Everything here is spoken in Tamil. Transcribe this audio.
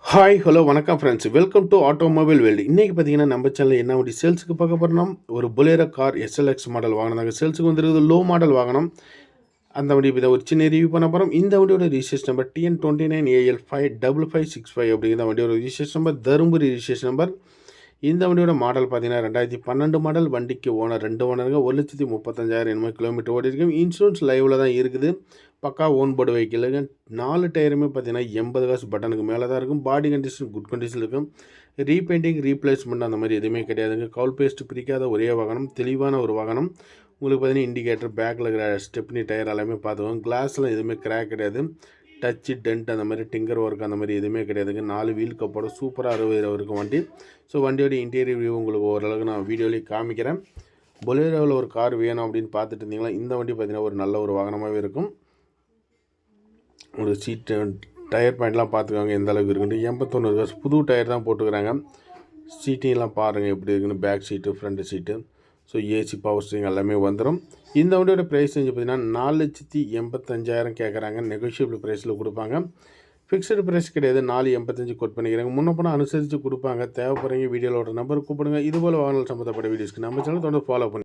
ஹாய் ஹலோ வணக்கம் friends, welcome to automobile world. இன்றைக்கி பார்த்தீங்கன்னா நம்ம சேனலில் என்ன வண்டி சேல்ஸுக்கு பார்க்க போகிறோம். ஒரு பொலேரோ கார் எஸ்எல்எக்ஸ் மாடல் வாங்கினாங்க. சேல்ஸுக்கு வந்துருக்குது. லோ மாடல் வாகனம். அந்த வண்டி இப்போ ஒரு சின்ன ரிவ்யூ பண்ண போகிறோம். இந்த வண்டியோட ரிஜிஸ்ட்ரேஷன் நம்பர் TN29AL55565 அப்படிங்கிற வண்டியோட registration number, Dharmapuri registration number. இந்த வண்டியோட மாடல் பார்த்தீங்கன்னா 2012 மாடல். வண்டிக்கு ஓனர் 2 ஓனருங்க. 1,35,000 என்னமோ கிலோமீட்டர் ஓடி இருக்கு. இன்சூரன்ஸ் லைவில் தான் இருக்குது. பக்கா ஓன் போர்டு வெஹிக்கிளுங்க. 4 டயருமே பார்த்தீங்கன்னா 80 காசு பட்டனுக்கு மேலே தான் இருக்கும். பாடி கண்டிஷன் குட் கண்டிஷன் இருக்கும். ரீபெயிண்டிங் ரீப்ளேஸ்மெண்ட் அந்த மாதிரி எதுவுமே கிடையாதுங்க. கவுல் பேஸ்ட் பிரிக்காத ஒரே வாகனம், தெளிவான ஒரு வாகனம். உங்களுக்கு பார்த்தீங்கன்னா இண்டிகேட்டர், பேக்கில் இருக்கிற ஸ்டெப்னி டயர் எல்லாமே பார்த்துக்கோங்க. கிளாஸ்லாம் எதுவுமே கிராக் கிடையாது. டச்சு டென்ட் அந்த மாதிரி டிங்கர் ஒர்க் அந்த மாதிரி எதுவுமே கிடையாதுங்க. 4 வீல் கப்போட சூப்பராக 60 இருக்கும் வண்டி. ஸோ வண்டியோட இன்டீரியர் வியூ உங்களுக்கு ஓரளவுக்கு நான் வீடியோலேயே காமிக்கிறேன். பொலேரோவில் ஒரு கார் வேணும் அப்படின்னு பார்த்துட்டு இருந்தீங்களா, இந்த வண்டி பார்த்தீங்கன்னா ஒரு நல்ல ஒரு வாகனமாகவே இருக்கும். ஒரு சீட்டு டயர் பாயிண்ட்லாம் பார்த்துக்கோங்க எந்த அளவுக்கு இருக்குன்ட்டு. 81 காசு புது டயர் தான் போட்டுக்கிறாங்க. சீட்டிங்லாம் பாருங்கள் எப்படி இருக்குன்னு. பேக் சீட்டு, ஃப்ரண்ட் சீட்டு, ஸோ ஏசி, பவர் ஸ்டீரிங் எல்லாமே வந்துடும். இந்த வண்டியோட ப்ரைஸ் வந்து பார்த்தீங்கன்னா 4,85,000 கேட்குறாங்க. நெகோஷியபிள் ப்ரைஸில் கொடுப்பாங்க. ஃபிக்ஸ்டு ப்ரைஸ் கிடையாது. 4,85 கோட் பண்ணிக்கிறாங்க. முன்ன போனால் அனுசரித்து கொடுப்பாங்க. தேவைப்படுறீங்க வீடியோவில் ஒரு நம்பர் கூப்பிடுங்க. இதுபோல் வாகனம் சம்மந்தப்பட்ட வீடியோஸ்க்கு நம்ம சேனல் தொடர்ந்து ஃபாலோ பண்ணி